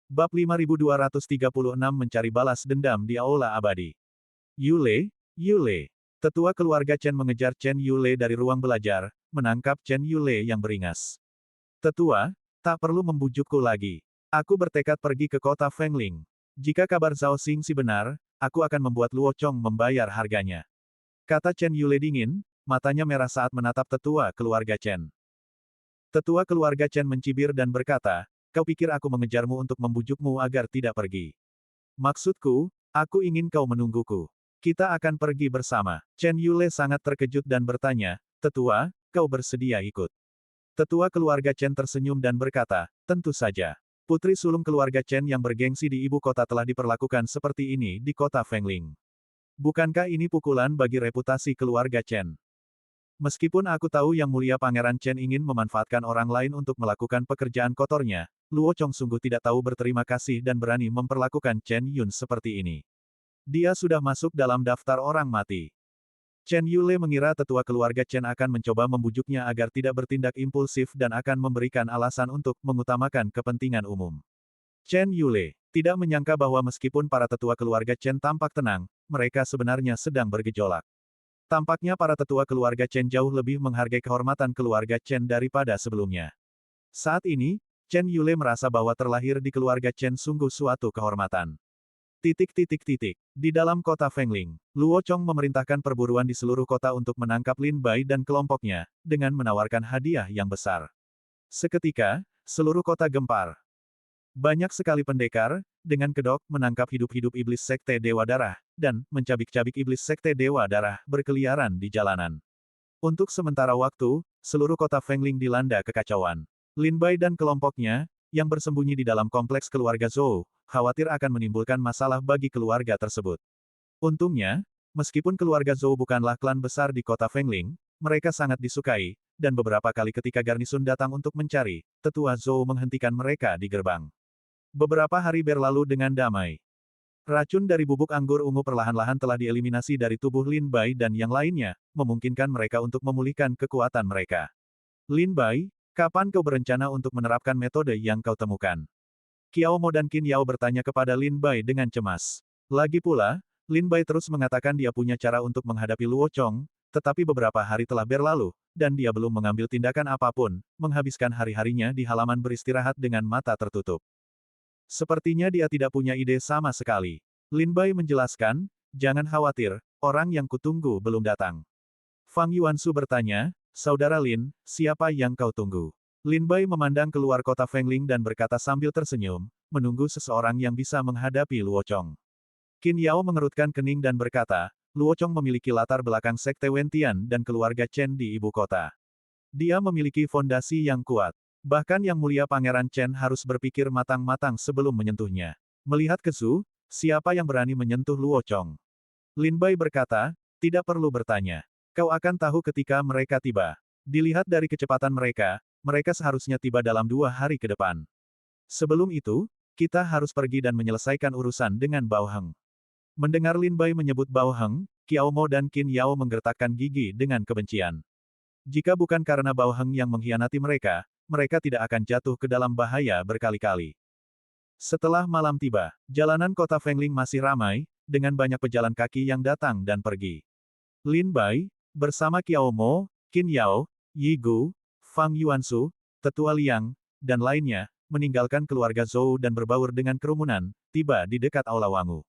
Bab 5236 Mencari Balas Dendam di Aula Abadi. Yule, Yule. Tetua keluarga Chen mengejar Chen Yule dari ruang belajar, menangkap Chen Yule yang beringas. Tetua, tak perlu membujukku lagi. Aku bertekad pergi ke kota Fengling. Jika kabar Zhao Xingxi benar, aku akan membuat Luo Chong membayar harganya. Kata Chen Yule dingin, matanya merah saat menatap tetua keluarga Chen. Tetua keluarga Chen mencibir dan berkata, kau pikir aku mengejarmu untuk membujukmu agar tidak pergi? Maksudku, aku ingin kau menungguku. Kita akan pergi bersama. Chen Yule sangat terkejut dan bertanya, tetua, kau bersedia ikut? Tetua keluarga Chen tersenyum dan berkata, tentu saja. Putri sulung keluarga Chen yang bergengsi di ibu kota telah diperlakukan seperti ini di kota Fengling. Bukankah ini pukulan bagi reputasi keluarga Chen? Meskipun aku tahu Yang Mulia Pangeran Chen ingin memanfaatkan orang lain untuk melakukan pekerjaan kotornya, Luo Chong sungguh tidak tahu berterima kasih dan berani memperlakukan Chen Yun seperti ini. Dia sudah masuk dalam daftar orang mati. Chen Yule mengira tetua keluarga Chen akan mencoba membujuknya agar tidak bertindak impulsif dan akan memberikan alasan untuk mengutamakan kepentingan umum. Chen Yule tidak menyangka bahwa meskipun para tetua keluarga Chen tampak tenang, mereka sebenarnya sedang bergejolak. Tampaknya para tetua keluarga Chen jauh lebih menghargai kehormatan keluarga Chen daripada sebelumnya. Saat ini, Chen Yule merasa bahwa terlahir di keluarga Chen sungguh suatu kehormatan. Di dalam kota Fengling, Luo Chong memerintahkan perburuan di seluruh kota untuk menangkap Lin Bai dan kelompoknya, dengan menawarkan hadiah yang besar. Seketika, seluruh kota gempar. Banyak sekali pendekar, dengan kedok, menangkap hidup-hidup iblis Sekte Dewa Darah, dan mencabik-cabik iblis Sekte Dewa Darah berkeliaran di jalanan. Untuk sementara waktu, seluruh kota Fengling dilanda kekacauan. Lin Bai dan kelompoknya, yang bersembunyi di dalam kompleks keluarga Zhou, khawatir akan menimbulkan masalah bagi keluarga tersebut. Untungnya, meskipun keluarga Zhou bukanlah klan besar di kota Fengling, mereka sangat disukai, dan beberapa kali ketika garnisun datang untuk mencari, tetua Zhou menghentikan mereka di gerbang. Beberapa hari berlalu dengan damai. Racun dari bubuk anggur ungu perlahan-lahan telah dieliminasi dari tubuh Lin Bai dan yang lainnya, memungkinkan mereka untuk memulihkan kekuatan mereka. Lin Bai, kapan kau berencana untuk menerapkan metode yang kau temukan? Qiao Mo dan Qin Yao bertanya kepada Lin Bai dengan cemas. Lagi pula, Lin Bai terus mengatakan dia punya cara untuk menghadapi Luo Chong, tetapi beberapa hari telah berlalu, dan dia belum mengambil tindakan apapun, menghabiskan hari-harinya di halaman beristirahat dengan mata tertutup. Sepertinya dia tidak punya ide sama sekali. Lin Bai menjelaskan, jangan khawatir, orang yang kutunggu belum datang. Fang Yuansu bertanya, Saudara Lin, siapa yang kau tunggu? Lin Bai memandang keluar kota Fengling dan berkata sambil tersenyum, menunggu seseorang yang bisa menghadapi Luo Chong. Qin Yao mengerutkan kening dan berkata, Luo Chong memiliki latar belakang Sekte Wentian dan keluarga Chen di ibu kota. Dia memiliki fondasi yang kuat. Bahkan Yang Mulia Pangeran Chen harus berpikir matang-matang sebelum menyentuhnya. Melihat ke Zhu, siapa yang berani menyentuh Luo Chong? Lin Bai berkata, tidak perlu bertanya. Kau akan tahu ketika mereka tiba. Dilihat dari kecepatan mereka, mereka seharusnya tiba dalam 2 hari ke depan. Sebelum itu, kita harus pergi dan menyelesaikan urusan dengan Bao Heng. Mendengar Lin Bai menyebut Bao Heng, Qiao Mo dan Qin Yao menggertakkan gigi dengan kebencian. Jika bukan karena Bao Heng yang mengkhianati mereka, mereka tidak akan jatuh ke dalam bahaya berkali-kali. Setelah malam tiba, jalanan kota Fengling masih ramai, dengan banyak pejalan kaki yang datang dan pergi. Lin Bai, bersama Qiao Mo, Qin Yao, Yi Gu, Fang Yuansu, Tetua Liang, dan lainnya, meninggalkan keluarga Zhou dan berbaur dengan kerumunan, tiba di dekat Aula Wangu.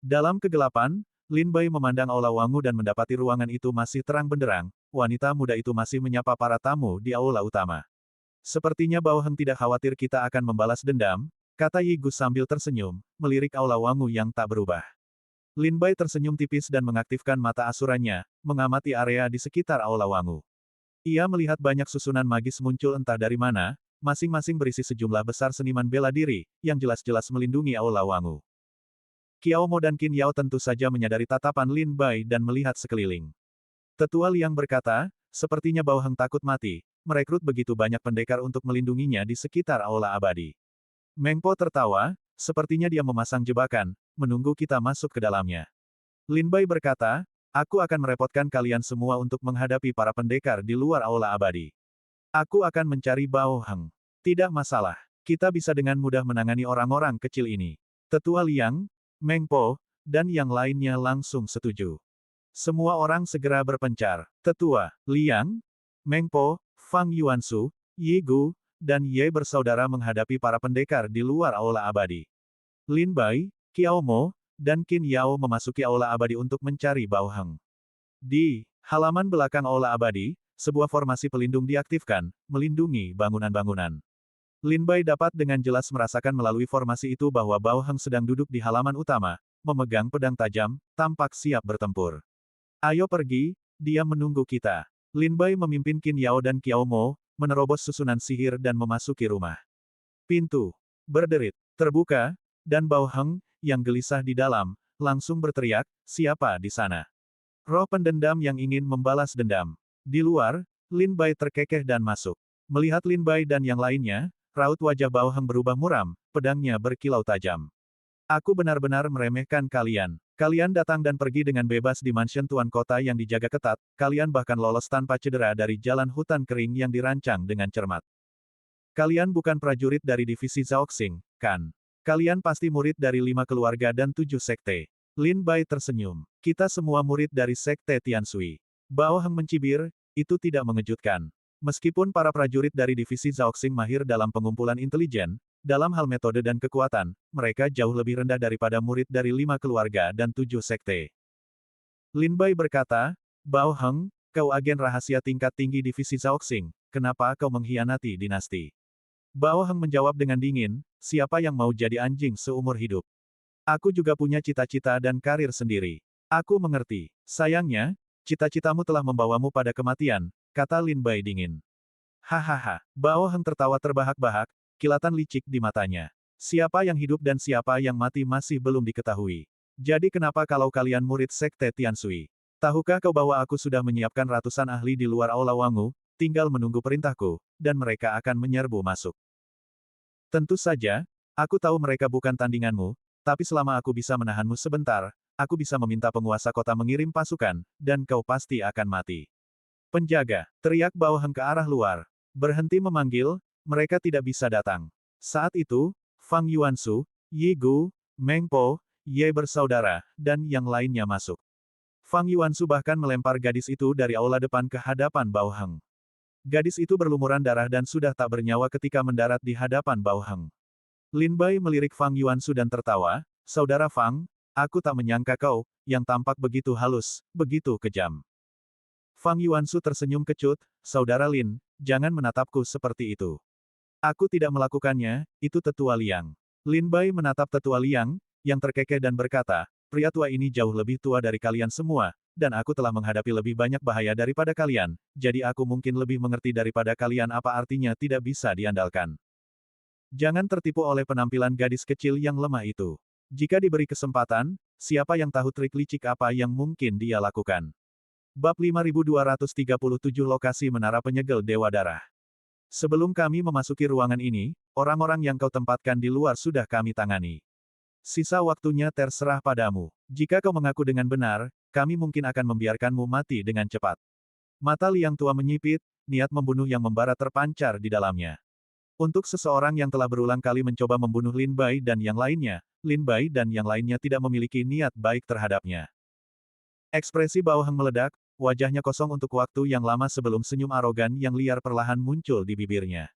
Dalam kegelapan, Lin Bai memandang Aula Wangu dan mendapati ruangan itu masih terang benderang, wanita muda itu masih menyapa para tamu di aula utama. Sepertinya Bao Heng tidak khawatir kita akan membalas dendam, kata Yi Gu sambil tersenyum, melirik Aula Wangu yang tak berubah. Lin Bai tersenyum tipis dan mengaktifkan mata asurannya, mengamati area di sekitar Aula Wangu. Ia melihat banyak susunan magis muncul entah dari mana, masing-masing berisi sejumlah besar seniman bela diri, yang jelas-jelas melindungi Aula Wangu. Qiao Mo dan Qin Yao tentu saja menyadari tatapan Lin Bai dan melihat sekeliling. Tetua Liang berkata, sepertinya Bao Heng takut mati, merekrut begitu banyak pendekar untuk melindunginya di sekitar Aula Abadi. Meng Po tertawa, sepertinya dia memasang jebakan, menunggu kita masuk ke dalamnya. Lin Bai berkata, aku akan merepotkan kalian semua untuk menghadapi para pendekar di luar Aula Abadi. Aku akan mencari Bao Heng. Tidak masalah. Kita bisa dengan mudah menangani orang-orang kecil ini. Tetua Liang, Meng Po, dan yang lainnya langsung setuju. Semua orang segera berpencar. Tetua Liang, Meng Po, Fang Yuansu, Yi Gu, dan Ye bersaudara menghadapi para pendekar di luar aula abadi. Lin Bai, Qiao Mo, dan Qin Yao memasuki aula abadi untuk mencari Bao Heng. Di halaman belakang aula abadi, sebuah formasi pelindung diaktifkan, melindungi bangunan-bangunan. Lin Bai dapat dengan jelas merasakan melalui formasi itu bahwa Bao Heng sedang duduk di halaman utama, memegang pedang tajam, tampak siap bertempur. Ayo pergi, dia menunggu kita. Lin Bai memimpin Qin Yao dan Qiao Mo, menerobos susunan sihir dan memasuki rumah. Pintu berderit, terbuka, dan Bao Heng, yang gelisah di dalam, langsung berteriak, siapa di sana? Roh pendendam yang ingin membalas dendam. Di luar, Lin Bai terkekeh dan masuk. Melihat Lin Bai dan yang lainnya, raut wajah Bao Heng berubah muram, pedangnya berkilau tajam. Aku benar-benar meremehkan kalian. Kalian datang dan pergi dengan bebas di mansion tuan kota yang dijaga ketat, kalian bahkan lolos tanpa cedera dari jalan hutan kering yang dirancang dengan cermat. Kalian bukan prajurit dari divisi Zhaoxing, kan? Kalian pasti murid dari 5 keluarga dan 7 sekte. Lin Bai tersenyum. Kita semua murid dari sekte Tianshui. Bao Heng mencibir, itu tidak mengejutkan. Meskipun para prajurit dari divisi Zhaoxing mahir dalam pengumpulan intelijen, dalam hal metode dan kekuatan, mereka jauh lebih rendah daripada murid dari 5 keluarga dan 7 sekte. Lin Bai berkata, Bao Heng, kau agen rahasia tingkat tinggi divisi Zhaoxing, kenapa kau mengkhianati dinasti? Bao Heng menjawab dengan dingin, siapa yang mau jadi anjing seumur hidup? Aku juga punya cita-cita dan karir sendiri. Aku mengerti. Sayangnya, cita-citamu telah membawamu pada kematian, kata Lin Bai dingin. Hahaha. Bao Heng tertawa terbahak-bahak, kilatan licik di matanya. Siapa yang hidup dan siapa yang mati masih belum diketahui. Jadi kenapa kalau kalian murid sekte Tianshui? Tahukah kau bahwa aku sudah menyiapkan ratusan ahli di luar aula Wangu, tinggal menunggu perintahku, dan mereka akan menyerbu masuk. Tentu saja, aku tahu mereka bukan tandinganmu, tapi selama aku bisa menahanmu sebentar, aku bisa meminta penguasa kota mengirim pasukan, dan kau pasti akan mati. Penjaga, teriak Bao Heng ke arah luar. Berhenti memanggil, mereka tidak bisa datang. Saat itu, Fang Yuansu, Yi Gu, Meng Po, Ye bersaudara, dan yang lainnya masuk. Fang Yuansu bahkan melempar gadis itu dari aula depan ke hadapan Bao Heng. Gadis itu berlumuran darah dan sudah tak bernyawa ketika mendarat di hadapan Bao Heng. Lin Bai melirik Fang Yuansu dan tertawa, saudara Fang, aku tak menyangka kau, yang tampak begitu halus, begitu kejam. Fang Yuansu tersenyum kecut, saudara Lin, jangan menatapku seperti itu. Aku tidak melakukannya, itu tetua Liang. Lin Bai menatap tetua Liang, yang terkekeh dan berkata, pria tua ini jauh lebih tua dari kalian semua, dan aku telah menghadapi lebih banyak bahaya daripada kalian, jadi aku mungkin lebih mengerti daripada kalian apa artinya tidak bisa diandalkan. Jangan tertipu oleh penampilan gadis kecil yang lemah itu. Jika diberi kesempatan, siapa yang tahu trik licik apa yang mungkin dia lakukan. Bab 5237 Lokasi Menara Penyegel Dewa Darah. Sebelum kami memasuki ruangan ini, orang-orang yang kau tempatkan di luar sudah kami tangani. Sisa waktunya terserah padamu. Jika kau mengaku dengan benar, kami mungkin akan membiarkanmu mati dengan cepat. Mata Liang Tua menyipit, niat membunuh yang membara terpancar di dalamnya. Untuk seseorang yang telah berulang kali mencoba membunuh Lin Bai dan yang lainnya, Lin Bai dan yang lainnya tidak memiliki niat baik terhadapnya. Ekspresi Bao Heng meledak, wajahnya kosong untuk waktu yang lama sebelum senyum arogan yang liar perlahan muncul di bibirnya.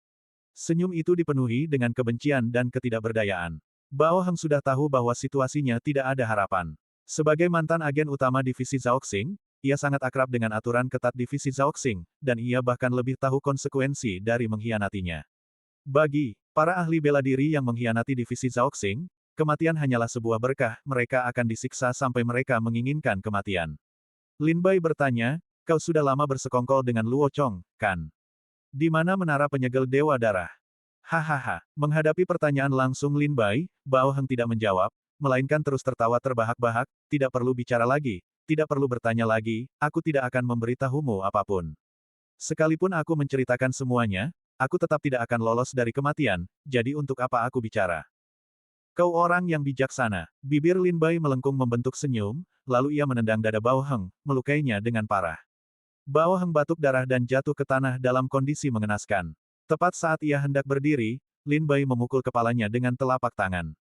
Senyum itu dipenuhi dengan kebencian dan ketidakberdayaan. Bao Heng sudah tahu bahwa situasinya tidak ada harapan. Sebagai mantan agen utama divisi Zhaoxing, ia sangat akrab dengan aturan ketat divisi Zhaoxing, dan ia bahkan lebih tahu konsekuensi dari mengkhianatinya. Bagi para ahli bela diri yang mengkhianati divisi Zhaoxing, kematian hanyalah sebuah berkah, mereka akan disiksa sampai mereka menginginkan kematian. Lin Bai bertanya, kau sudah lama bersekongkol dengan Luo Chong, kan? Di mana menara penyegel Dewa Darah? Hahaha, menghadapi pertanyaan langsung Lin Bai, Bao Heng tidak menjawab, melainkan terus tertawa terbahak-bahak, tidak perlu bicara lagi, tidak perlu bertanya lagi, aku tidak akan memberitahumu apapun. Sekalipun aku menceritakan semuanya, aku tetap tidak akan lolos dari kematian, jadi untuk apa aku bicara? Kau orang yang bijaksana. Bibir Lin Bai melengkung membentuk senyum, lalu ia menendang dada Bao Heng, melukainya dengan parah. Bao Heng batuk darah dan jatuh ke tanah dalam kondisi mengenaskan. Tepat saat ia hendak berdiri, Lin Bai memukul kepalanya dengan telapak tangan.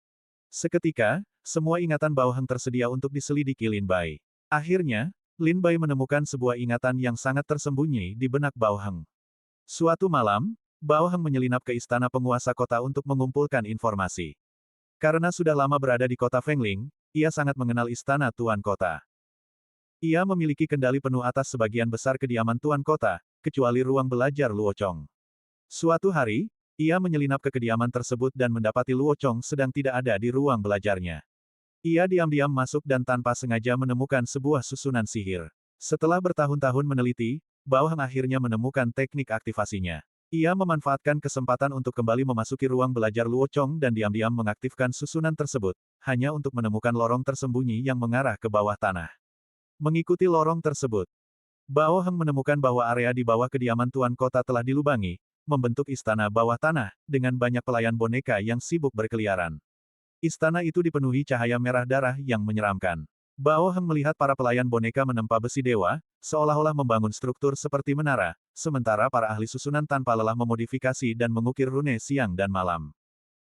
Seketika, semua ingatan Bao Heng tersedia untuk diselidiki Lin Bai. Akhirnya, Lin Bai menemukan sebuah ingatan yang sangat tersembunyi di benak Bao Heng. Suatu malam, Bao Heng menyelinap ke istana penguasa kota untuk mengumpulkan informasi. Karena sudah lama berada di kota Fengling, ia sangat mengenal istana Tuan Kota. Ia memiliki kendali penuh atas sebagian besar kediaman Tuan Kota, kecuali ruang belajar Luo Chong. Suatu hari, ia menyelinap ke kediaman tersebut dan mendapati Luo Chong sedang tidak ada di ruang belajarnya. Ia diam-diam masuk dan tanpa sengaja menemukan sebuah susunan sihir. Setelah bertahun-tahun meneliti, Bao Heng akhirnya menemukan teknik aktivasinya. Ia memanfaatkan kesempatan untuk kembali memasuki ruang belajar Luo Chong dan diam-diam mengaktifkan susunan tersebut, hanya untuk menemukan lorong tersembunyi yang mengarah ke bawah tanah. Mengikuti lorong tersebut, Bao Heng menemukan bahwa area di bawah kediaman Tuan Kota telah dilubangi, membentuk istana bawah tanah, dengan banyak pelayan boneka yang sibuk berkeliaran. Istana itu dipenuhi cahaya merah darah yang menyeramkan. Bao Heng melihat para pelayan boneka menempa besi dewa, seolah-olah membangun struktur seperti menara, sementara para ahli susunan tanpa lelah memodifikasi dan mengukir rune siang dan malam.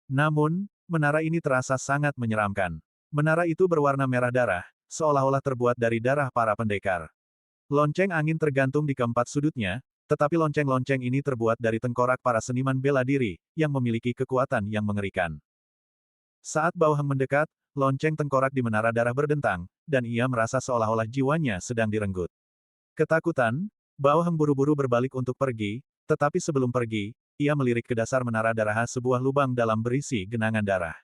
Namun, menara ini terasa sangat menyeramkan. Menara itu berwarna merah darah, seolah-olah terbuat dari darah para pendekar. Lonceng angin tergantung di keempat sudutnya, tetapi lonceng-lonceng ini terbuat dari tengkorak para seniman bela diri, yang memiliki kekuatan yang mengerikan. Saat Bao Heng mendekat, lonceng tengkorak di menara darah berdentang, dan ia merasa seolah-olah jiwanya sedang direnggut. Ketakutan, Bao Heng buru-buru berbalik untuk pergi, tetapi sebelum pergi, ia melirik ke dasar menara darah sebuah lubang dalam berisi genangan darah.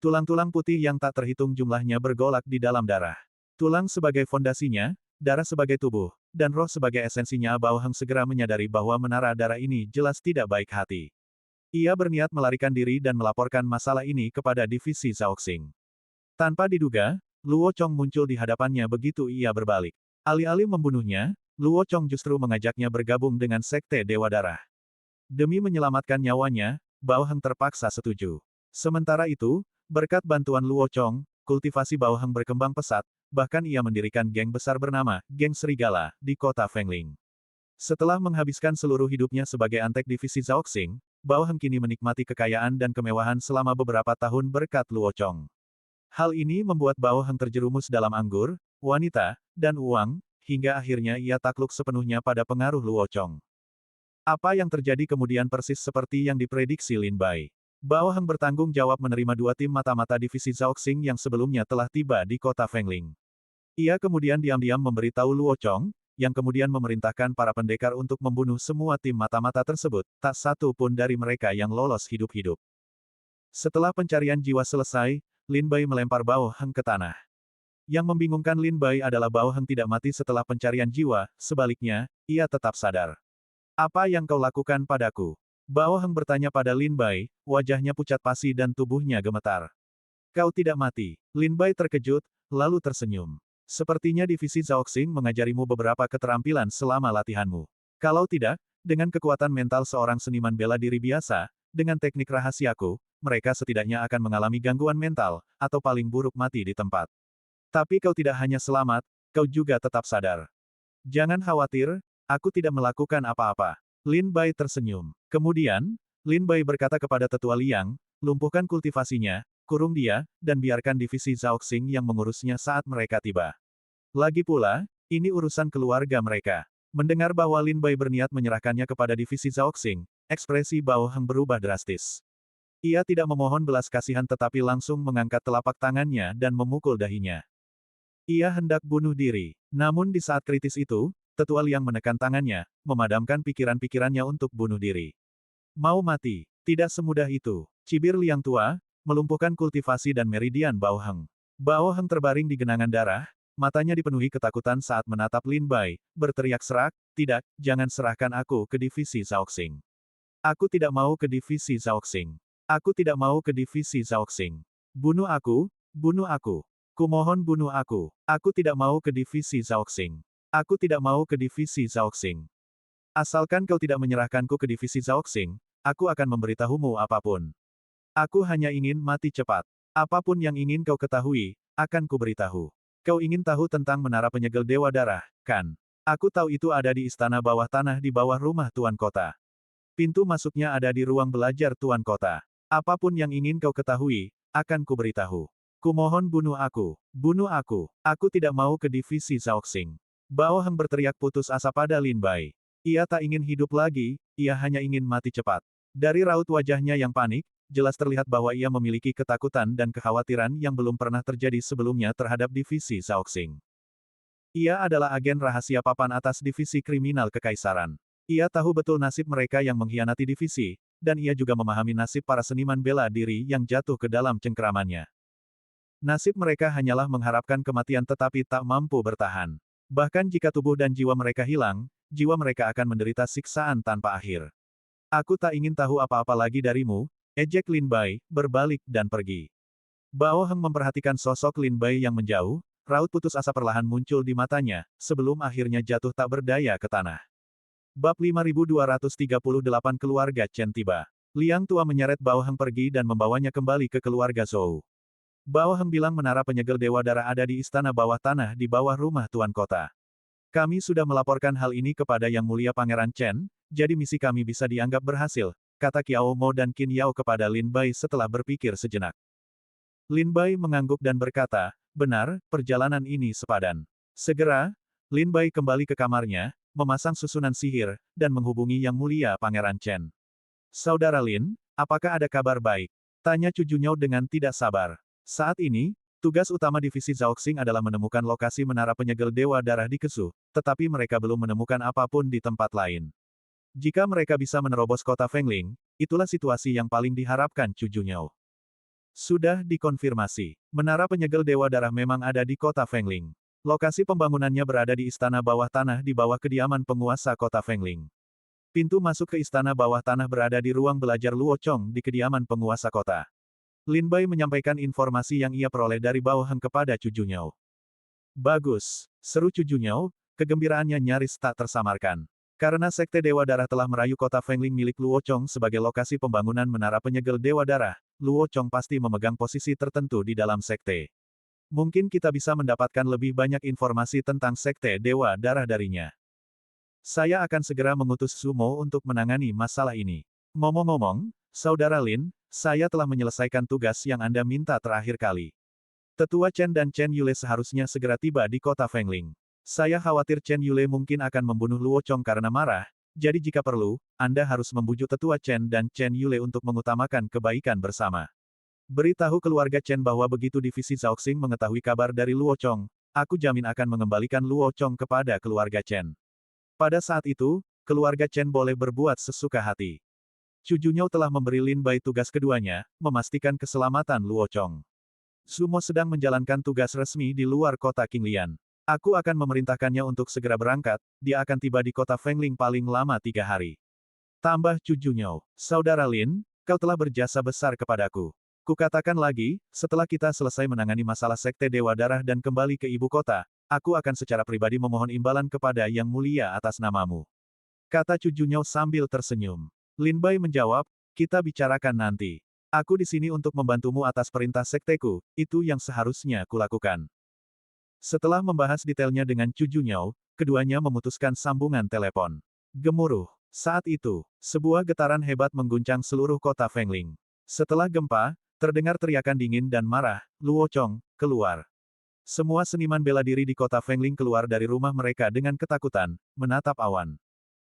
Tulang-tulang putih yang tak terhitung jumlahnya bergolak di dalam darah. Tulang sebagai fondasinya, darah sebagai tubuh, dan roh sebagai esensinya. Bao Heng segera menyadari bahwa menara darah ini jelas tidak baik hati. Ia berniat melarikan diri dan melaporkan masalah ini kepada divisi Zhaoxing. Tanpa diduga, Luo Chong muncul di hadapannya begitu ia berbalik. Alih-alih membunuhnya, Luo Chong justru mengajaknya bergabung dengan Sekte Dewa Darah. Demi menyelamatkan nyawanya, Bao Heng terpaksa setuju. Sementara itu, berkat bantuan Luo Chong, kultivasi Bao Heng berkembang pesat, bahkan ia mendirikan geng besar bernama Geng Serigala di kota Fengling. Setelah menghabiskan seluruh hidupnya sebagai antek divisi Zhaoxing, Bao Heng kini menikmati kekayaan dan kemewahan selama beberapa tahun berkat Luo Chong. Hal ini membuat Bao Heng terjerumus dalam anggur, wanita, dan uang, hingga akhirnya ia takluk sepenuhnya pada pengaruh Luo Chong. Apa yang terjadi kemudian persis seperti yang diprediksi Lin Bai. Bao Heng bertanggung jawab menerima dua tim mata-mata divisi Zhaoxing yang sebelumnya telah tiba di kota Fengling. Ia kemudian diam-diam memberitahu Luo Chong, yang kemudian memerintahkan para pendekar untuk membunuh semua tim mata-mata tersebut, tak satu pun dari mereka yang lolos hidup-hidup. Setelah pencarian jiwa selesai, Lin Bai melempar Bao Heng ke tanah. Yang membingungkan Lin Bai adalah Bao Heng tidak mati setelah pencarian jiwa, sebaliknya, ia tetap sadar. Apa yang kau lakukan padaku? Bao Heng bertanya pada Lin Bai, wajahnya pucat pasi dan tubuhnya gemetar. Kau tidak mati. Lin Bai terkejut, lalu tersenyum. Sepertinya divisi Zhaoxing mengajarimu beberapa keterampilan selama latihanmu. Kalau tidak, dengan kekuatan mental seorang seniman bela diri biasa, dengan teknik rahasiaku, mereka setidaknya akan mengalami gangguan mental, atau paling buruk mati di tempat. Tapi kau tidak hanya selamat, kau juga tetap sadar. Jangan khawatir, aku tidak melakukan apa-apa. Lin Bai tersenyum. Kemudian, Lin Bai berkata kepada Tetua Liang, lumpuhkan kultivasinya, kurung dia, dan biarkan divisi Zhaoxing yang mengurusnya saat mereka tiba. Lagi pula, ini urusan keluarga mereka. Mendengar bahwa Lin Bai berniat menyerahkannya kepada divisi Zhaoxing, ekspresi Bao Heng berubah drastis. Ia tidak memohon belas kasihan tetapi langsung mengangkat telapak tangannya dan memukul dahinya. Ia hendak bunuh diri. Namun di saat kritis itu, Tetua Liang menekan tangannya, memadamkan pikiran-pikirannya untuk bunuh diri. Mau mati? Tidak semudah itu. Cibir Liang tua, melumpuhkan kultivasi dan meridian Bao Heng. Bao Heng terbaring di genangan darah, matanya dipenuhi ketakutan saat menatap Lin Bai, berteriak serak, tidak, jangan serahkan aku ke divisi Zhaoxing. Aku tidak mau ke divisi Zhaoxing. Aku tidak mau ke divisi Zhaoxing. Bunuh aku, bunuh aku. Kumohon bunuh aku. Aku tidak mau ke divisi Zhaoxing. Aku tidak mau ke divisi Zhaoxing. Asalkan kau tidak menyerahkanku ke divisi Zhaoxing, aku akan memberitahumu apapun. Aku hanya ingin mati cepat. Apapun yang ingin kau ketahui, akan kuberitahu. Kau ingin tahu tentang menara penyegel Dewa Darah, kan? Aku tahu itu ada di istana bawah tanah di bawah rumah Tuan Kota. Pintu masuknya ada di ruang belajar Tuan Kota. Apapun yang ingin kau ketahui, akan kuberitahu. Kumohon bunuh aku. Bunuh aku. Aku tidak mau ke divisi Zhaoxing. Bao Heng berteriak putus asa pada Lin Bai. Ia tak ingin hidup lagi, ia hanya ingin mati cepat. Dari raut wajahnya yang panik, jelas terlihat bahwa ia memiliki ketakutan dan kekhawatiran yang belum pernah terjadi sebelumnya terhadap divisi Zhaoxing. Ia adalah agen rahasia papan atas divisi kriminal kekaisaran. Ia tahu betul nasib mereka yang mengkhianati divisi, dan ia juga memahami nasib para seniman bela diri yang jatuh ke dalam cengkeramannya. Nasib mereka hanyalah mengharapkan kematian tetapi tak mampu bertahan. Bahkan jika tubuh dan jiwa mereka hilang, jiwa mereka akan menderita siksaan tanpa akhir. Aku tak ingin tahu apa-apa lagi darimu, ejek Lin Bai, berbalik dan pergi. Bao Heng memperhatikan sosok Lin Bai yang menjauh, raut putus asa perlahan muncul di matanya, sebelum akhirnya jatuh tak berdaya ke tanah. Bab 5238 Keluarga Chen tiba. Liang Tua menyeret Bao Heng pergi dan membawanya kembali ke keluarga Zhou. Bao Heng bilang menara penyegel Dewa Darah ada di istana bawah tanah di bawah rumah Tuan Kota. Kami sudah melaporkan hal ini kepada Yang Mulia Pangeran Chen, jadi misi kami bisa dianggap berhasil, kata Qiao Mo dan Qin Yao kepada Lin Bai setelah berpikir sejenak. Lin Bai mengangguk dan berkata, benar, perjalanan ini sepadan. Segera, Lin Bai kembali ke kamarnya, memasang susunan sihir, dan menghubungi Yang Mulia Pangeran Chen. Saudara Lin, apakah ada kabar baik? Tanya Cu Junyao dengan tidak sabar. Saat ini, tugas utama divisi Zhaoxing adalah menemukan lokasi menara penyegel Dewa Darah di Kesu, tetapi mereka belum menemukan apapun di tempat lain. Jika mereka bisa menerobos kota Fengling, itulah situasi yang paling diharapkan Cu Junyao. Sudah dikonfirmasi. Menara penyegel Dewa Darah memang ada di kota Fengling. Lokasi pembangunannya berada di istana bawah tanah di bawah kediaman penguasa kota Fengling. Pintu masuk ke istana bawah tanah berada di ruang belajar Luo Chong di kediaman penguasa kota. Lin Bai menyampaikan informasi yang ia peroleh dari Bao Heng kepada Cu Junyao. Bagus, seru Cu Junyao, kegembiraannya nyaris tak tersamarkan. Karena Sekte Dewa Darah telah merayu kota Fengling milik Luo Chong sebagai lokasi pembangunan menara penyegel Dewa Darah, Luo Chong pasti memegang posisi tertentu di dalam sekte. Mungkin kita bisa mendapatkan lebih banyak informasi tentang Sekte Dewa Darah darinya. Saya akan segera mengutus Sumo untuk menangani masalah ini. Ngomong-ngomong, Saudara Lin, saya telah menyelesaikan tugas yang Anda minta terakhir kali. Tetua Chen dan Chen Yule seharusnya segera tiba di kota Fengling. Saya khawatir Chen Yule mungkin akan membunuh Luo Chong karena marah, jadi jika perlu, Anda harus membujuk Tetua Chen dan Chen Yule untuk mengutamakan kebaikan bersama. Beritahu keluarga Chen bahwa begitu divisi Zhaoxing mengetahui kabar dari Luo Chong, aku jamin akan mengembalikan Luo Chong kepada keluarga Chen. Pada saat itu, keluarga Chen boleh berbuat sesuka hati. Cu Junyao telah memberi Lin Bai tugas keduanya, memastikan keselamatan Luo Chong. Sumo sedang menjalankan tugas resmi di luar kota Qinglian. Aku akan memerintahkannya untuk segera berangkat, dia akan tiba di kota Fengling paling lama 3 hari. Tambah Cu Junyao, Saudara Lin, kau telah berjasa besar kepadaku. Kukatakan lagi, setelah kita selesai menangani masalah Sekte Dewa Darah dan kembali ke ibu kota, aku akan secara pribadi memohon imbalan kepada Yang Mulia atas namamu. Kata Cu Junyao sambil tersenyum. Lin Bai menjawab, kita bicarakan nanti. Aku di sini untuk membantumu atas perintah sekteku, itu yang seharusnya kulakukan. Setelah membahas detailnya dengan Cu Junyao, keduanya memutuskan sambungan telepon. Gemuruh. Saat itu, sebuah getaran hebat mengguncang seluruh kota Fengling. Setelah gempa, terdengar teriakan dingin dan marah, Luo Chong, keluar. Semua seniman bela diri di kota Fengling keluar dari rumah mereka dengan ketakutan, menatap awan.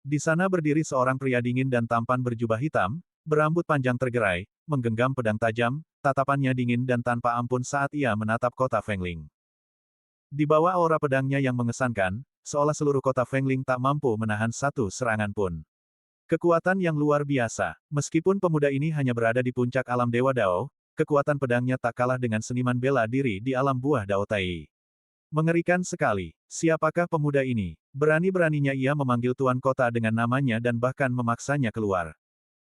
Di sana berdiri seorang pria dingin dan tampan berjubah hitam, berambut panjang tergerai, menggenggam pedang tajam, tatapannya dingin dan tanpa ampun saat ia menatap kota Fengling. Di bawah aura pedangnya yang mengesankan, seolah seluruh kota Fengling tak mampu menahan satu serangan pun. Kekuatan yang luar biasa. Meskipun pemuda ini hanya berada di puncak alam Dewa Dao, kekuatan pedangnya tak kalah dengan seniman bela diri di alam buah Dao Tai. Mengerikan sekali. Siapakah pemuda ini? Berani-beraninya ia memanggil tuan kota dengan namanya dan bahkan memaksanya keluar.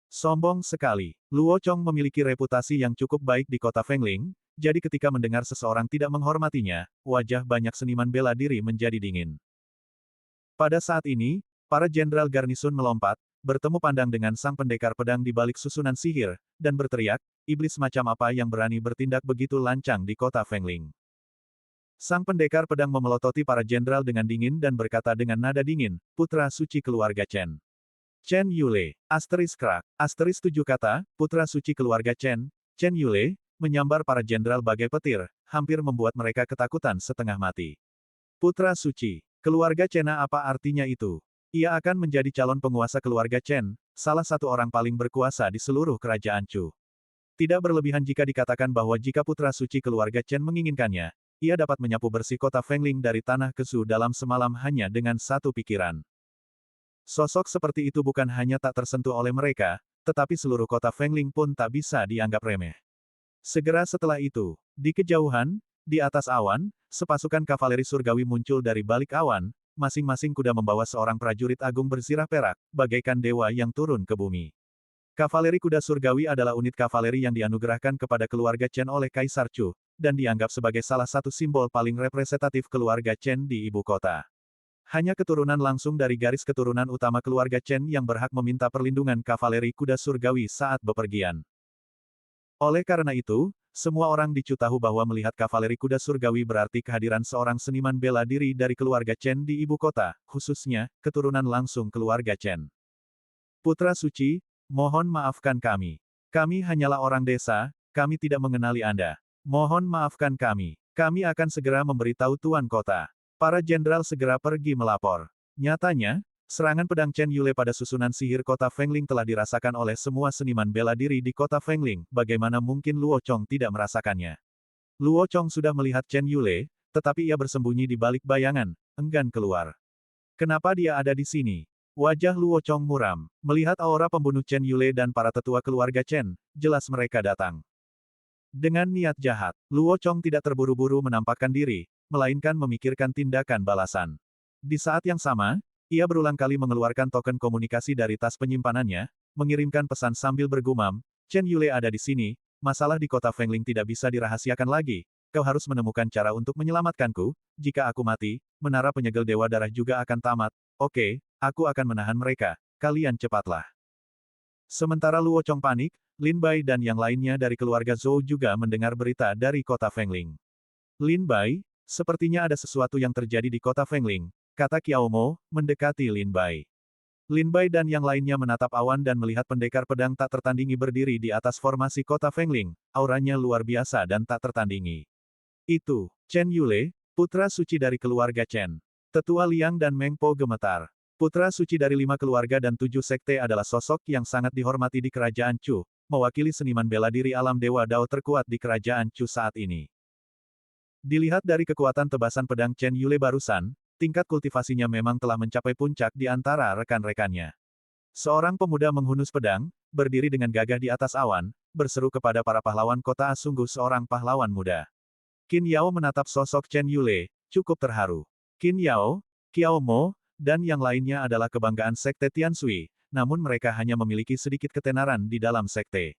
Sombong sekali. Luo Chong memiliki reputasi yang cukup baik di kota Fengling, jadi ketika mendengar seseorang tidak menghormatinya, wajah banyak seniman bela diri menjadi dingin. Pada saat ini, para jenderal garnisun melompat, bertemu pandang dengan sang pendekar pedang di balik susunan sihir, dan berteriak, iblis macam apa yang berani bertindak begitu lancang di kota Fengling. Sang pendekar pedang memelototi para jenderal dengan dingin dan berkata dengan nada dingin, putra suci keluarga Chen. Chen Yule. Asteris 7 kata, putra suci keluarga Chen, Chen Yule, menyambar para jenderal bagai petir, hampir membuat mereka ketakutan setengah mati. Putra suci. Keluarga Chena apa artinya itu? Ia akan menjadi calon penguasa keluarga Chen, salah satu orang paling berkuasa di seluruh kerajaan Chu. Tidak berlebihan jika dikatakan bahwa jika putra suci keluarga Chen menginginkannya, ia dapat menyapu bersih kota Fengling dari tanah ke Shu dalam semalam hanya dengan satu pikiran. Sosok seperti itu bukan hanya tak tersentuh oleh mereka, tetapi seluruh kota Fengling pun tak bisa dianggap remeh. Segera setelah itu, di kejauhan, di atas awan, sepasukan kavaleri surgawi muncul dari balik awan, masing-masing kuda membawa seorang prajurit agung berzirah perak, bagaikan dewa yang turun ke bumi. Kavaleri kuda surgawi adalah unit kavaleri yang dianugerahkan kepada keluarga Chen oleh Kaisar Chu, dan dianggap sebagai salah satu simbol paling representatif keluarga Chen di ibu kota. Hanya keturunan langsung dari garis keturunan utama keluarga Chen yang berhak meminta perlindungan kavaleri kuda surgawi saat bepergian. Oleh karena itu, semua orang di Chu tahu bahwa melihat kavaleri kuda surgawi berarti kehadiran seorang seniman bela diri dari keluarga Chen di ibu kota, khususnya, keturunan langsung keluarga Chen. Putra suci, mohon maafkan kami. Kami hanyalah orang desa, kami tidak mengenali Anda. Mohon maafkan kami. Kami akan segera memberitahu Tuan Kota. Para jenderal segera pergi melapor. Nyatanya, serangan pedang Chen Yule pada susunan sihir kota Fengling telah dirasakan oleh semua seniman bela diri di kota Fengling, bagaimana mungkin Luo Chong tidak merasakannya. Luo Chong sudah melihat Chen Yule, tetapi ia bersembunyi di balik bayangan, enggan keluar. Kenapa dia ada di sini? Wajah Luo Chong muram. Melihat aura pembunuh Chen Yule dan para tetua keluarga Chen, jelas mereka datang. Dengan niat jahat, Luo Chong tidak terburu-buru menampakkan diri, melainkan memikirkan tindakan balasan. Di saat yang sama, ia berulang kali mengeluarkan token komunikasi dari tas penyimpanannya, mengirimkan pesan sambil bergumam, Chen Yule ada di sini, masalah di kota Fengling tidak bisa dirahasiakan lagi, kau harus menemukan cara untuk menyelamatkanku, jika aku mati, menara penyegel Dewa Darah juga akan tamat, oke, aku akan menahan mereka, kalian cepatlah. Sementara Luo Chong panik, Lin Bai dan yang lainnya dari keluarga Zhou juga mendengar berita dari kota Fengling. Lin Bai, sepertinya ada sesuatu yang terjadi di kota Fengling, kata Qiao Mo, mendekati Lin Bai. Lin Bai dan yang lainnya menatap awan dan melihat pendekar pedang tak tertandingi berdiri di atas formasi kota Fengling, auranya luar biasa dan tak tertandingi. Itu, Chen Yule, putra suci dari keluarga Chen. Tetua Liang dan Meng Po gemetar. Putra suci dari 5 keluarga dan 7 sekte adalah sosok yang sangat dihormati di kerajaan Chu, mewakili seniman bela diri alam Dewa Dao terkuat di kerajaan Chu saat ini. Dilihat dari kekuatan tebasan pedang Chen Yule barusan, tingkat kultivasinya memang telah mencapai puncak di antara rekan-rekannya. Seorang pemuda menghunus pedang, berdiri dengan gagah di atas awan, berseru kepada para pahlawan kota sungguh seorang pahlawan muda. Qin Yao menatap sosok Chen Yule, cukup terharu. Qin Yao, Qiao Mo, dan yang lainnya adalah kebanggaan sekte Tianshui, namun mereka hanya memiliki sedikit ketenaran di dalam sekte.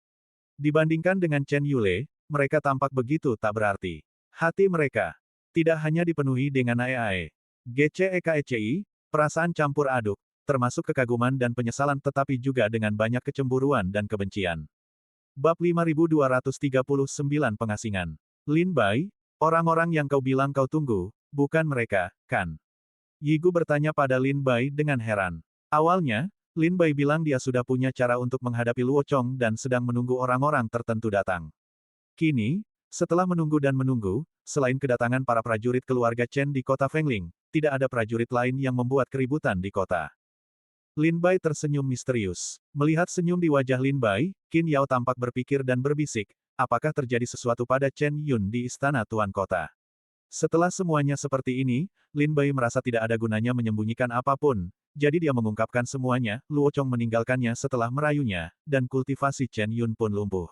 Dibandingkan dengan Chen Yule, mereka tampak begitu tak berarti. Hati mereka tidak hanya dipenuhi dengan ae-ae, GCEKECI, perasaan campur aduk, termasuk kekaguman dan penyesalan tetapi juga dengan banyak kecemburuan dan kebencian. Bab 5239 Pengasingan. Lin Bai, orang-orang yang kau bilang kau tunggu, bukan mereka, kan? Yigu bertanya pada Lin Bai dengan heran. Awalnya, Lin Bai bilang dia sudah punya cara untuk menghadapi Luo Chong dan sedang menunggu orang-orang tertentu datang. Kini, setelah menunggu dan menunggu, selain kedatangan para prajurit keluarga Chen di kota Fengling, tidak ada prajurit lain yang membuat keributan di kota. Lin Bai tersenyum misterius. Melihat senyum di wajah Lin Bai, Qin Yao tampak berpikir dan berbisik, apakah terjadi sesuatu pada Chen Yun di istana Tuan Kota. Setelah semuanya seperti ini, Lin Bai merasa tidak ada gunanya menyembunyikan apapun, jadi dia mengungkapkan semuanya, Luo Chong meninggalkannya setelah merayunya, dan kultivasi Chen Yun pun lumpuh.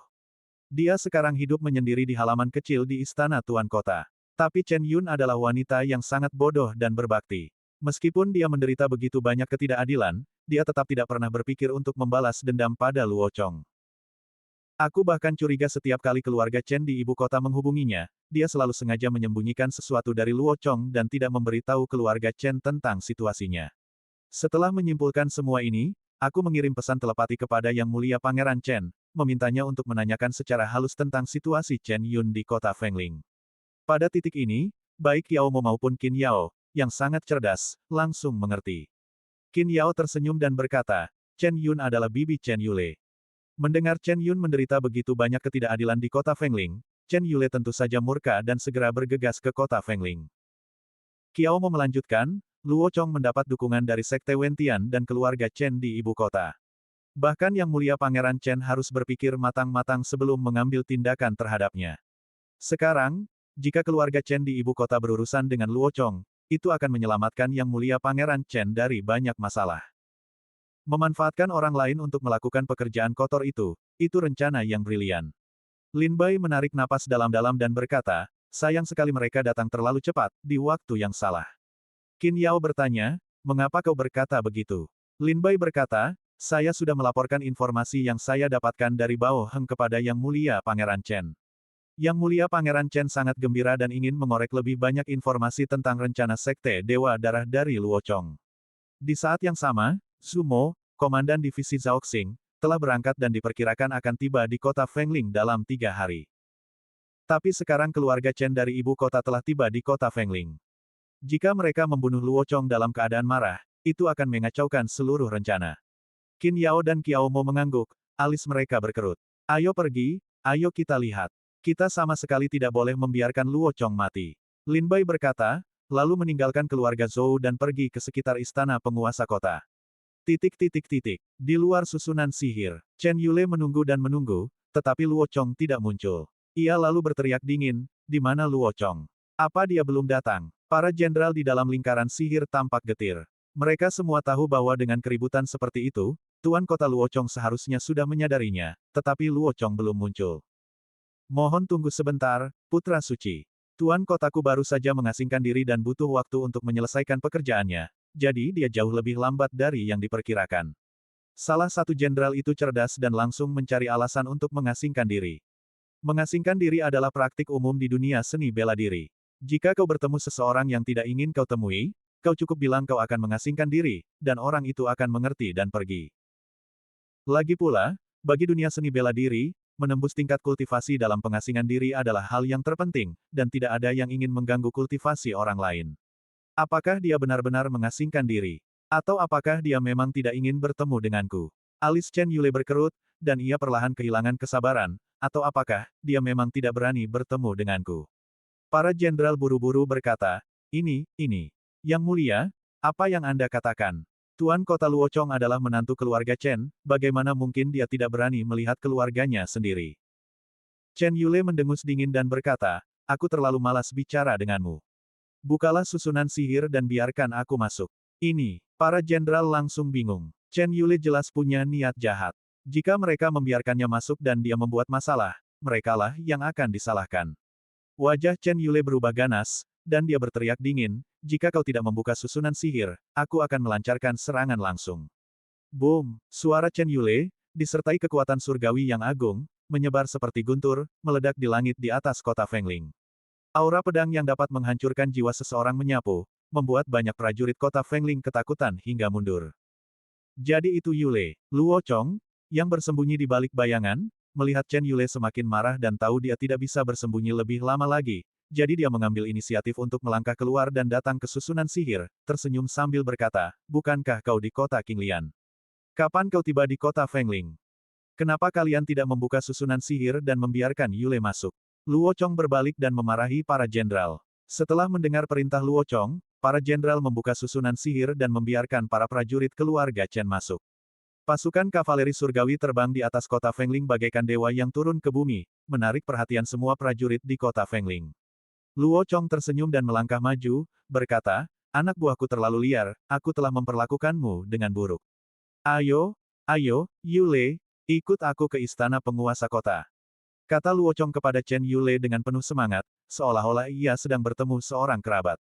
Dia sekarang hidup menyendiri di halaman kecil di istana Tuan Kota. Tapi Chen Yun adalah wanita yang sangat bodoh dan berbakti. Meskipun dia menderita begitu banyak ketidakadilan, dia tetap tidak pernah berpikir untuk membalas dendam pada Luo Chong. Aku bahkan curiga setiap kali keluarga Chen di ibu kota menghubunginya, dia selalu sengaja menyembunyikan sesuatu dari Luo Chong dan tidak memberitahu keluarga Chen tentang situasinya. Setelah menyimpulkan semua ini, aku mengirim pesan telepati kepada Yang Mulia Pangeran Chen, memintanya untuk menanyakan secara halus tentang situasi Chen Yun di kota Fengling. Pada titik ini, baik Qiao Mo maupun Qin Yao, yang sangat cerdas, langsung mengerti. Qin Yao tersenyum dan berkata, Chen Yun adalah bibi Chen Yule. Mendengar Chen Yun menderita begitu banyak ketidakadilan di kota Fengling, Chen Yule tentu saja murka dan segera bergegas ke kota Fengling. Qiao Mo melanjutkan, Luo Chong mendapat dukungan dari Sekte Wentian dan keluarga Chen di ibu kota. Bahkan Yang Mulia Pangeran Chen harus berpikir matang-matang sebelum mengambil tindakan terhadapnya. Sekarang, jika keluarga Chen di ibu kota berurusan dengan Luo Chong, itu akan menyelamatkan Yang Mulia Pangeran Chen dari banyak masalah. Memanfaatkan orang lain untuk melakukan pekerjaan kotor itu rencana yang brilian. Lin Bai menarik napas dalam-dalam dan berkata, sayang sekali mereka datang terlalu cepat, di waktu yang salah. Qin Yao bertanya, mengapa kau berkata begitu? Lin Bai berkata, saya sudah melaporkan informasi yang saya dapatkan dari Bao Heng kepada Yang Mulia Pangeran Chen. Yang Mulia Pangeran Chen sangat gembira dan ingin mengorek lebih banyak informasi tentang rencana Sekte Dewa Darah dari Luo Chong. Di saat yang sama, Zhu Mo, Komandan Divisi Zhaoxing, telah berangkat dan diperkirakan akan tiba di kota Fengling dalam 3 hari. Tapi sekarang keluarga Chen dari ibu kota telah tiba di kota Fengling. Jika mereka membunuh Luo Chong dalam keadaan marah, itu akan mengacaukan seluruh rencana. Qin Yao dan Qiao Mo mengangguk, alis mereka berkerut. Ayo pergi, ayo kita lihat. Kita sama sekali tidak boleh membiarkan Luo Chong mati. Lin Bai berkata, lalu meninggalkan keluarga Zhou dan pergi ke sekitar istana penguasa kota. Di luar susunan sihir, Chen Yule menunggu dan menunggu, tetapi Luo Chong tidak muncul. Ia lalu berteriak dingin, di mana Luo Chong? Apa dia belum datang? Para jenderal di dalam lingkaran sihir tampak getir. Mereka semua tahu bahwa dengan keributan seperti itu, Tuan Kota Luo Chong seharusnya sudah menyadarinya, tetapi Luo Chong belum muncul. Mohon tunggu sebentar, Putra Suci. Tuan Kotaku baru saja mengasingkan diri dan butuh waktu untuk menyelesaikan pekerjaannya, jadi dia jauh lebih lambat dari yang diperkirakan. Salah satu jenderal itu cerdas dan langsung mencari alasan untuk mengasingkan diri. Mengasingkan diri adalah praktik umum di dunia seni bela diri. Jika kau bertemu seseorang yang tidak ingin kau temui, kau cukup bilang kau akan mengasingkan diri, dan orang itu akan mengerti dan pergi. Lagi pula, bagi dunia seni bela diri, menembus tingkat kultivasi dalam pengasingan diri adalah hal yang terpenting, dan tidak ada yang ingin mengganggu kultivasi orang lain. Apakah dia benar-benar mengasingkan diri? Atau apakah dia memang tidak ingin bertemu denganku? Alis Chen Yule berkerut, dan ia perlahan kehilangan kesabaran, atau apakah dia memang tidak berani bertemu denganku? Para jenderal buru-buru berkata, ini. Yang Mulia, apa yang Anda katakan? Tuan Kota Luo Chong adalah menantu keluarga Chen, bagaimana mungkin dia tidak berani melihat keluarganya sendiri? Chen Yule mendengus dingin dan berkata, aku terlalu malas bicara denganmu. Bukalah susunan sihir dan biarkan aku masuk. Ini, para jenderal langsung bingung. Chen Yule jelas punya niat jahat. Jika mereka membiarkannya masuk dan dia membuat masalah, merekalah yang akan disalahkan. Wajah Chen Yule berubah ganas, dan dia berteriak dingin, jika kau tidak membuka susunan sihir, aku akan melancarkan serangan langsung. Boom! Suara Chen Yule, disertai kekuatan surgawi yang agung, menyebar seperti guntur, meledak di langit di atas kota Fengling. Aura pedang yang dapat menghancurkan jiwa seseorang menyapu, membuat banyak prajurit kota Fengling ketakutan hingga mundur. Jadi itu Yule, Luo Chong, yang bersembunyi di balik bayangan, melihat Chen Yule semakin marah dan tahu dia tidak bisa bersembunyi lebih lama lagi, jadi dia mengambil inisiatif untuk melangkah keluar dan datang ke susunan sihir, tersenyum sambil berkata, bukankah kau di kota Qinglian? Kapan kau tiba di kota Fengling? Kenapa kalian tidak membuka susunan sihir dan membiarkan Yule masuk? Luo Chong berbalik dan memarahi para jenderal. Setelah mendengar perintah Luo Chong, para jenderal membuka susunan sihir dan membiarkan para prajurit keluarga Chen masuk. Pasukan kavaleri surgawi terbang di atas kota Fengling bagaikan dewa yang turun ke bumi, menarik perhatian semua prajurit di kota Fengling. Luo Chong tersenyum dan melangkah maju, berkata, anak buahku terlalu liar, aku telah memperlakukanmu dengan buruk. Ayo, Yule, ikut aku ke istana penguasa kota. Kata Luo Chong kepada Chen Yule dengan penuh semangat, seolah-olah ia sedang bertemu seorang kerabat.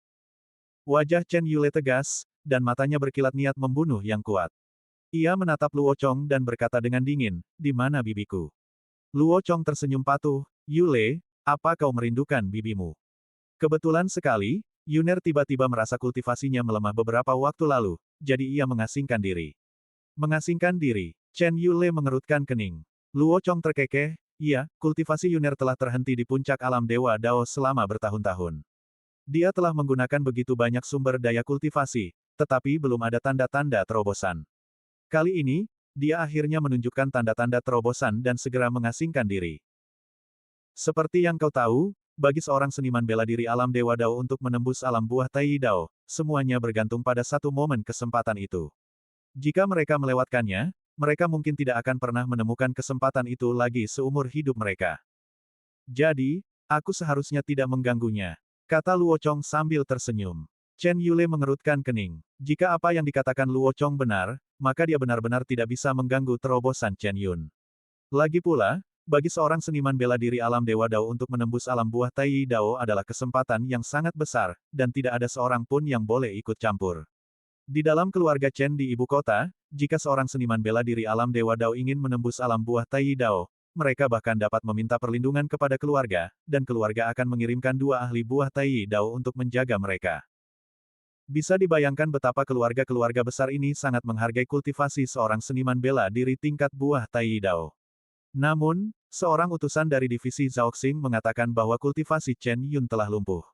Wajah Chen Yule tegas, dan matanya berkilat niat membunuh yang kuat. Ia menatap Luo Chong dan berkata dengan dingin, di mana bibiku? Luo Chong tersenyum patuh, Yule, apa kau merindukan bibimu? Kebetulan sekali, Yuner tiba-tiba merasa kultivasinya melemah beberapa waktu lalu, jadi ia mengasingkan diri. Mengasingkan diri, Chen Yule mengerutkan kening. Luo Chong terkekeh, iya, kultivasi Yuner telah terhenti di puncak alam Dewa Dao selama bertahun-tahun. Dia telah menggunakan begitu banyak sumber daya kultivasi, tetapi belum ada tanda-tanda terobosan. Kali ini, dia akhirnya menunjukkan tanda-tanda terobosan dan segera mengasingkan diri. Seperti yang kau tahu, bagi seorang seniman bela diri alam Dewa Dao untuk menembus alam buah Tai Dao, semuanya bergantung pada satu momen kesempatan itu. Jika mereka melewatkannya, mereka mungkin tidak akan pernah menemukan kesempatan itu lagi seumur hidup mereka. Jadi, aku seharusnya tidak mengganggunya, kata Luo Chong sambil tersenyum. Chen Yule mengerutkan kening. Jika apa yang dikatakan Luo Chong benar, maka dia benar-benar tidak bisa mengganggu terobosan Chen Yun. Lagi pula, bagi seorang seniman bela diri alam Dewa Dao untuk menembus alam buah Tai Dao adalah kesempatan yang sangat besar, dan tidak ada seorang pun yang boleh ikut campur. Di dalam keluarga Chen di ibu kota, jika seorang seniman bela diri alam Dewa Dao ingin menembus alam buah Tai Dao, mereka bahkan dapat meminta perlindungan kepada keluarga, dan keluarga akan mengirimkan 2 ahli buah Tai Dao untuk menjaga mereka. Bisa dibayangkan betapa keluarga-keluarga besar ini sangat menghargai kultivasi seorang seniman bela diri tingkat buah Tai Dao. Namun, seorang utusan dari divisi Zhaoxing mengatakan bahwa kultivasi Chen Yun telah lumpuh.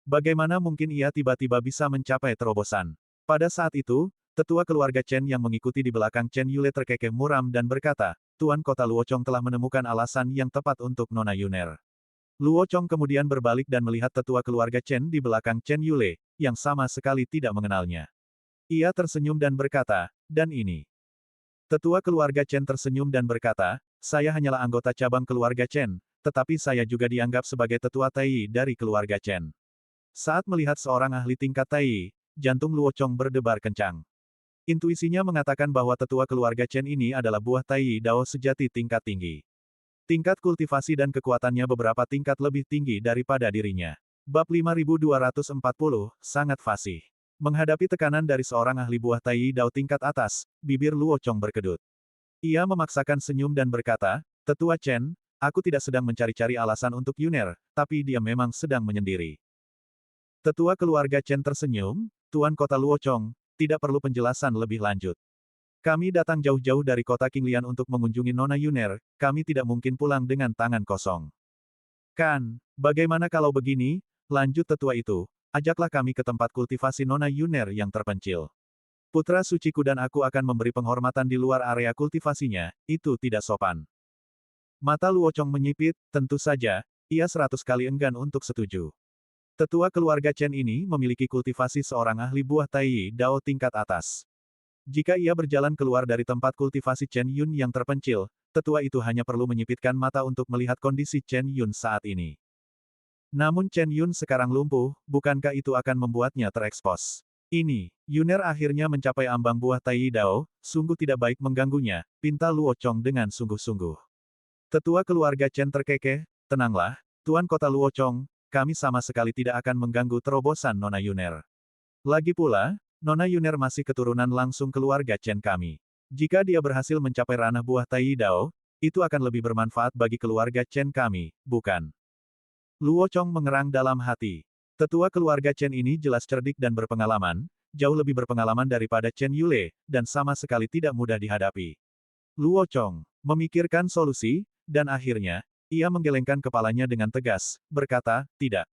Bagaimana mungkin ia tiba-tiba bisa mencapai terobosan? Pada saat itu, tetua keluarga Chen yang mengikuti di belakang Chen Yule terkekeh muram dan berkata, Tuan Kota Luo Chong telah menemukan alasan yang tepat untuk Nona Yuner. Luo Chong kemudian berbalik dan melihat tetua keluarga Chen di belakang Chen Yule, yang sama sekali tidak mengenalnya. Ia tersenyum dan berkata, dan ini. Tetua keluarga Chen tersenyum dan berkata, saya hanyalah anggota cabang keluarga Chen, tetapi saya juga dianggap sebagai tetua Tai dari keluarga Chen. Saat melihat seorang ahli tingkat Tai, jantung Luo Chong berdebar kencang. Intuisinya mengatakan bahwa tetua keluarga Chen ini adalah buah Tai Dao sejati tingkat tinggi. Tingkat kultivasi dan kekuatannya beberapa tingkat lebih tinggi daripada dirinya. Bab 5240, sangat fasih. Menghadapi tekanan dari seorang ahli buah Tai Dao tingkat atas, bibir Luo Chong berkedut. Ia memaksakan senyum dan berkata, Tetua Chen, aku tidak sedang mencari-cari alasan untuk Yuner, tapi dia memang sedang menyendiri. Tetua keluarga Chen tersenyum, Tuan Kota Luo Chong, tidak perlu penjelasan lebih lanjut. Kami datang jauh-jauh dari kota Qinglian untuk mengunjungi Nona Yuner, kami tidak mungkin pulang dengan tangan kosong. Kan, bagaimana kalau begini, lanjut tetua itu, ajaklah kami ke tempat kultivasi Nona Yuner yang terpencil. Putra suciku dan aku akan memberi penghormatan di luar area kultivasinya, itu tidak sopan. Mata Luo Chong menyipit, tentu saja, ia 100 kali enggan untuk setuju. Tetua keluarga Chen ini memiliki kultivasi seorang ahli buah Tai Dao tingkat atas. Jika ia berjalan keluar dari tempat kultivasi Chen Yun yang terpencil, tetua itu hanya perlu menyipitkan mata untuk melihat kondisi Chen Yun saat ini. Namun Chen Yun sekarang lumpuh, bukankah itu akan membuatnya terekspos? Ini, Yuner akhirnya mencapai ambang buah Tai Dao, sungguh tidak baik mengganggunya, pinta Luo Chong dengan sungguh-sungguh. Tetua keluarga Chen terkekeh, tenanglah, Tuan Kota Luo Chong, kami sama sekali tidak akan mengganggu terobosan Nona Yuner. Lagi pula, Nona Yuner masih keturunan langsung keluarga Chen kami. Jika dia berhasil mencapai ranah buah Tai Dao, itu akan lebih bermanfaat bagi keluarga Chen kami, bukan? Luo Chong mengerang dalam hati. Tetua keluarga Chen ini jelas cerdik dan berpengalaman, jauh lebih berpengalaman daripada Chen Yule, dan sama sekali tidak mudah dihadapi. Luo Chong memikirkan solusi, dan akhirnya, ia menggelengkan kepalanya dengan tegas, berkata, tidak.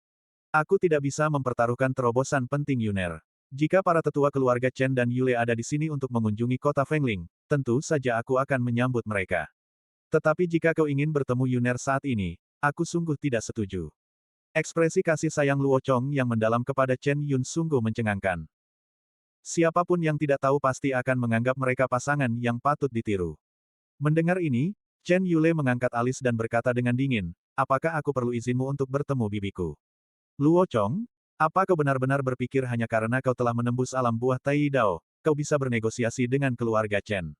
Aku tidak bisa mempertaruhkan terobosan penting Yuner. Jika para tetua keluarga Chen dan Yule ada di sini untuk mengunjungi kota Fengling, tentu saja aku akan menyambut mereka. Tetapi jika kau ingin bertemu Yuner saat ini, aku sungguh tidak setuju. Ekspresi kasih sayang Luo Chong yang mendalam kepada Chen Yun sungguh mencengangkan. Siapapun yang tidak tahu pasti akan menganggap mereka pasangan yang patut ditiru. Mendengar ini, Chen Yule mengangkat alis dan berkata dengan dingin, apakah aku perlu izinmu untuk bertemu bibiku? Luo Chong, apa kau benar-benar berpikir hanya karena kau telah menembus alam buah Tai Dao, kau bisa bernegosiasi dengan keluarga Chen?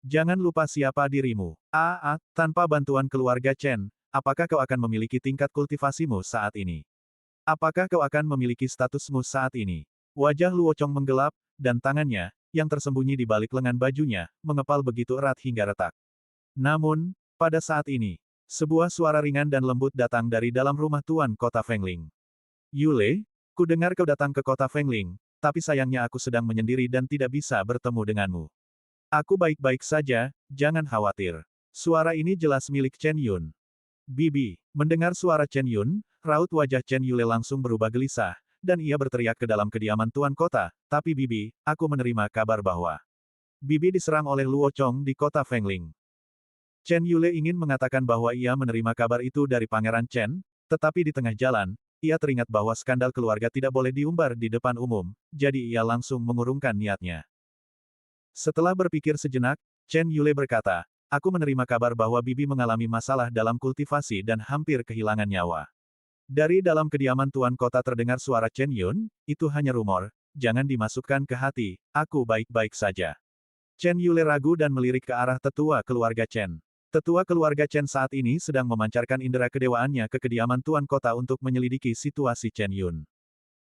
Jangan lupa siapa dirimu. Tanpa bantuan keluarga Chen, apakah kau akan memiliki tingkat kultivasimu saat ini? Apakah kau akan memiliki statusmu saat ini? Wajah Luo Chong menggelap, dan tangannya, yang tersembunyi di balik lengan bajunya, mengepal begitu erat hingga retak. Namun, pada saat ini, sebuah suara ringan dan lembut datang dari dalam rumah Tuan Kota Fengling. Yule, ku dengar kau datang ke kota Fengling, tapi sayangnya aku sedang menyendiri dan tidak bisa bertemu denganmu. Aku baik-baik saja, jangan khawatir. Suara ini jelas milik Chen Yun. Bibi, mendengar suara Chen Yun, raut wajah Chen Yule langsung berubah gelisah, dan ia berteriak ke dalam kediaman Tuan Kota, tapi Bibi, aku menerima kabar bahwa Bibi diserang oleh Luo Chong di kota Fengling. Chen Yule ingin mengatakan bahwa ia menerima kabar itu dari Pangeran Chen, tetapi di tengah jalan, ia teringat bahwa skandal keluarga tidak boleh diumbar di depan umum, jadi ia langsung mengurungkan niatnya. Setelah berpikir sejenak, Chen Yule berkata, "Aku menerima kabar bahwa Bibi mengalami masalah dalam kultivasi dan hampir kehilangan nyawa." Dari dalam kediaman Tuan Kota terdengar suara Chen Yun, "Itu hanya rumor, jangan dimasukkan ke hati, aku baik-baik saja." Chen Yule ragu dan melirik ke arah tetua keluarga Chen. Tetua keluarga Chen saat ini sedang memancarkan indera kedewaannya ke kediaman Tuan Kota untuk menyelidiki situasi Chen Yun.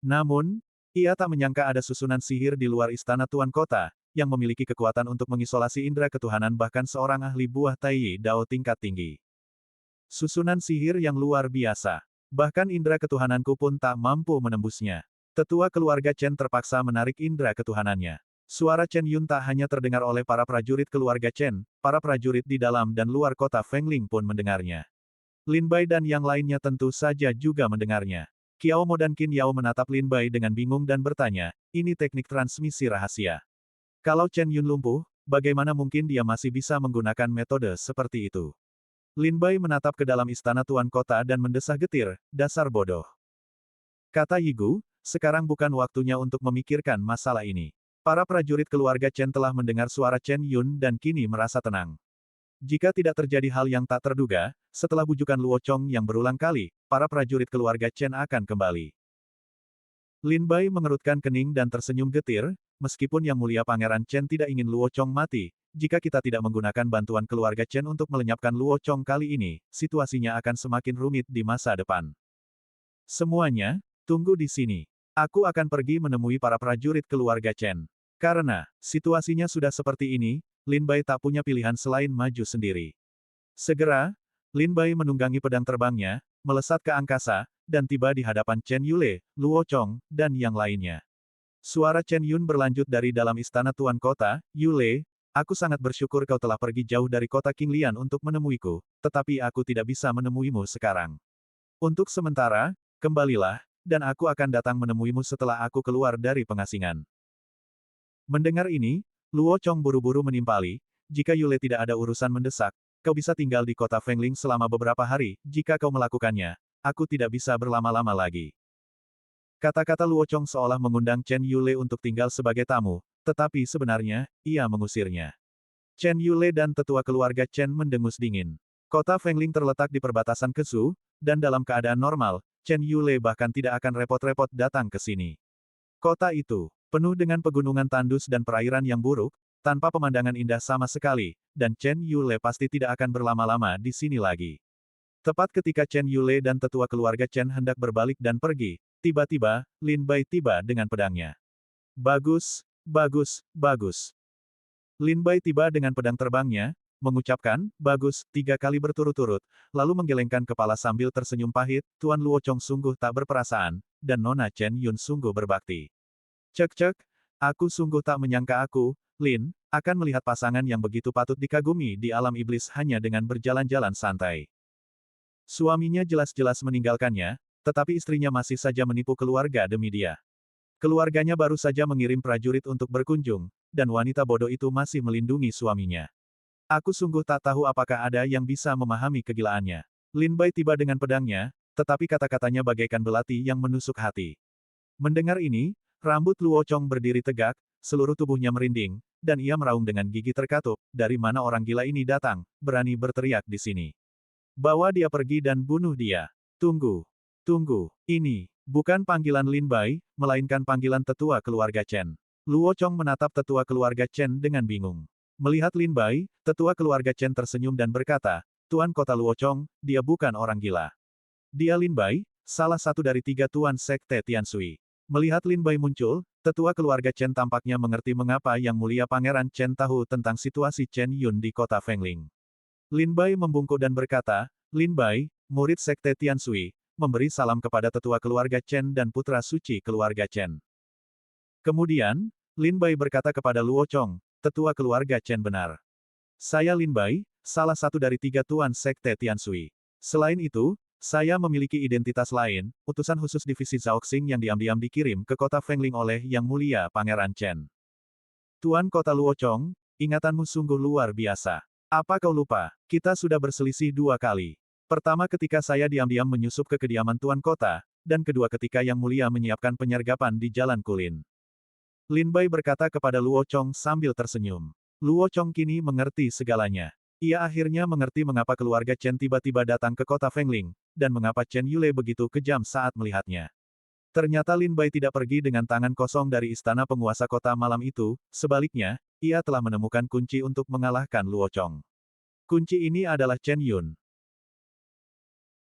Namun, ia tak menyangka ada susunan sihir di luar istana Tuan Kota, yang memiliki kekuatan untuk mengisolasi indera ketuhanan bahkan seorang ahli buah Tai Dao tingkat tinggi. Susunan sihir yang luar biasa. Bahkan indera ketuhananku pun tak mampu menembusnya. Tetua keluarga Chen terpaksa menarik indera ketuhanannya. Suara Chen Yun tak hanya terdengar oleh para prajurit keluarga Chen, para prajurit di dalam dan luar kota Fengling pun mendengarnya. Lin Bai dan yang lainnya tentu saja juga mendengarnya. Qiao Mo dan Qin Yao menatap Lin Bai dengan bingung dan bertanya, ini teknik transmisi rahasia. Kalau Chen Yun lumpuh, bagaimana mungkin dia masih bisa menggunakan metode seperti itu? Lin Bai menatap ke dalam istana Tuan Kota dan mendesah getir, dasar bodoh. Kata Yi Gu, sekarang bukan waktunya untuk memikirkan masalah ini. Para prajurit keluarga Chen telah mendengar suara Chen Yun dan kini merasa tenang. Jika tidak terjadi hal yang tak terduga, setelah bujukan Luo Chong yang berulang kali, para prajurit keluarga Chen akan kembali. Lin Bai mengerutkan kening dan tersenyum getir, meskipun Yang Mulia Pangeran Chen tidak ingin Luo Chong mati, jika kita tidak menggunakan bantuan keluarga Chen untuk melenyapkan Luo Chong kali ini, situasinya akan semakin rumit di masa depan. Semuanya, tunggu di sini. Aku akan pergi menemui para prajurit keluarga Chen. Karena situasinya sudah seperti ini, Lin Bai tak punya pilihan selain maju sendiri. Segera, Lin Bai menunggangi pedang terbangnya, melesat ke angkasa, dan tiba di hadapan Chen Yule, Luo Chong, dan yang lainnya. Suara Chen Yun berlanjut dari dalam istana Tuan Kota, Yule, aku sangat bersyukur kau telah pergi jauh dari kota Qinglian untuk menemuiku, tetapi aku tidak bisa menemuimu sekarang. Untuk sementara, kembalilah, dan aku akan datang menemuimu setelah aku keluar dari pengasingan. Mendengar ini, Luo Chong buru-buru menimpali, jika Yule tidak ada urusan mendesak, kau bisa tinggal di kota Fengling selama beberapa hari, jika kau melakukannya, aku tidak bisa berlama-lama lagi. Kata-kata Luo Chong seolah mengundang Chen Yule untuk tinggal sebagai tamu, tetapi sebenarnya, ia mengusirnya. Chen Yule dan tetua keluarga Chen mendengus dingin. Kota Fengling terletak di perbatasan Kesu, dan dalam keadaan normal, Chen Yule bahkan tidak akan repot-repot datang ke sini. Kota itu penuh dengan pegunungan tandus dan perairan yang buruk, tanpa pemandangan indah sama sekali, dan Chen Yule pasti tidak akan berlama-lama di sini lagi. Tepat ketika Chen Yule dan tetua keluarga Chen hendak berbalik dan pergi, tiba-tiba, Lin Bai tiba dengan pedangnya. Bagus, bagus, bagus. Lin Bai tiba dengan pedang terbangnya, mengucapkan, bagus, 3 kali berturut-turut, lalu menggelengkan kepala sambil tersenyum pahit, Tuan Luo Chong sungguh tak berperasaan, dan Nona Chen Yun sungguh berbakti. Cek-cek, aku sungguh tak menyangka aku, Lin, akan melihat pasangan yang begitu patut dikagumi di alam iblis hanya dengan berjalan-jalan santai. Suaminya jelas-jelas meninggalkannya, tetapi istrinya masih saja menipu keluarga demi dia. Keluarganya baru saja mengirim prajurit untuk berkunjung, dan wanita bodoh itu masih melindungi suaminya. Aku sungguh tak tahu apakah ada yang bisa memahami kegilaannya. Lin Bai tiba dengan pedangnya, tetapi kata-katanya bagaikan belati yang menusuk hati. Mendengar ini, rambut Luo Chong berdiri tegak, seluruh tubuhnya merinding, dan ia meraung dengan gigi terkatup, dari mana orang gila ini datang, berani berteriak di sini. Bawa dia pergi dan bunuh dia. Tunggu. Tunggu. Ini bukan panggilan Lin Bai, melainkan panggilan tetua keluarga Chen. Luo Chong menatap tetua keluarga Chen dengan bingung. Melihat Lin Bai, tetua keluarga Chen tersenyum dan berkata, Tuan Kota Luo Chong, dia bukan orang gila. Dia Lin Bai, salah satu dari 3 tuan sekte Tianshui. Melihat Lin Bai muncul, tetua keluarga Chen tampaknya mengerti mengapa Yang Mulia Pangeran Chen tahu tentang situasi Chen Yun di kota Fengling. Lin Bai membungkuk dan berkata, Lin Bai, murid sekte Tianshui, memberi salam kepada tetua keluarga Chen dan putra suci keluarga Chen. Kemudian, Lin Bai berkata kepada Luo Chong, tetua keluarga Chen benar. Saya Lin Bai, salah satu dari 3 tuan sekte Tianshui. Selain itu, saya memiliki identitas lain, utusan khusus divisi Zhaoxing yang diam-diam dikirim ke kota Fengling oleh Yang Mulia Pangeran Chen. Tuan Kota Luo Chong, ingatanmu sungguh luar biasa. Apa kau lupa? Kita sudah berselisih 2 kali. Pertama ketika saya diam-diam menyusup ke kediaman Tuan Kota, dan kedua ketika Yang Mulia menyiapkan penyergapan di Jalan Kulin. Lin Bai berkata kepada Luo Chong sambil tersenyum. Luo Chong kini mengerti segalanya. Ia akhirnya mengerti mengapa keluarga Chen tiba-tiba datang ke kota Fengling, dan mengapa Chen Yule begitu kejam saat melihatnya. Ternyata Lin Bai tidak pergi dengan tangan kosong dari istana penguasa kota malam itu, sebaliknya, ia telah menemukan kunci untuk mengalahkan Luo Chong. Kunci ini adalah Chen Yun.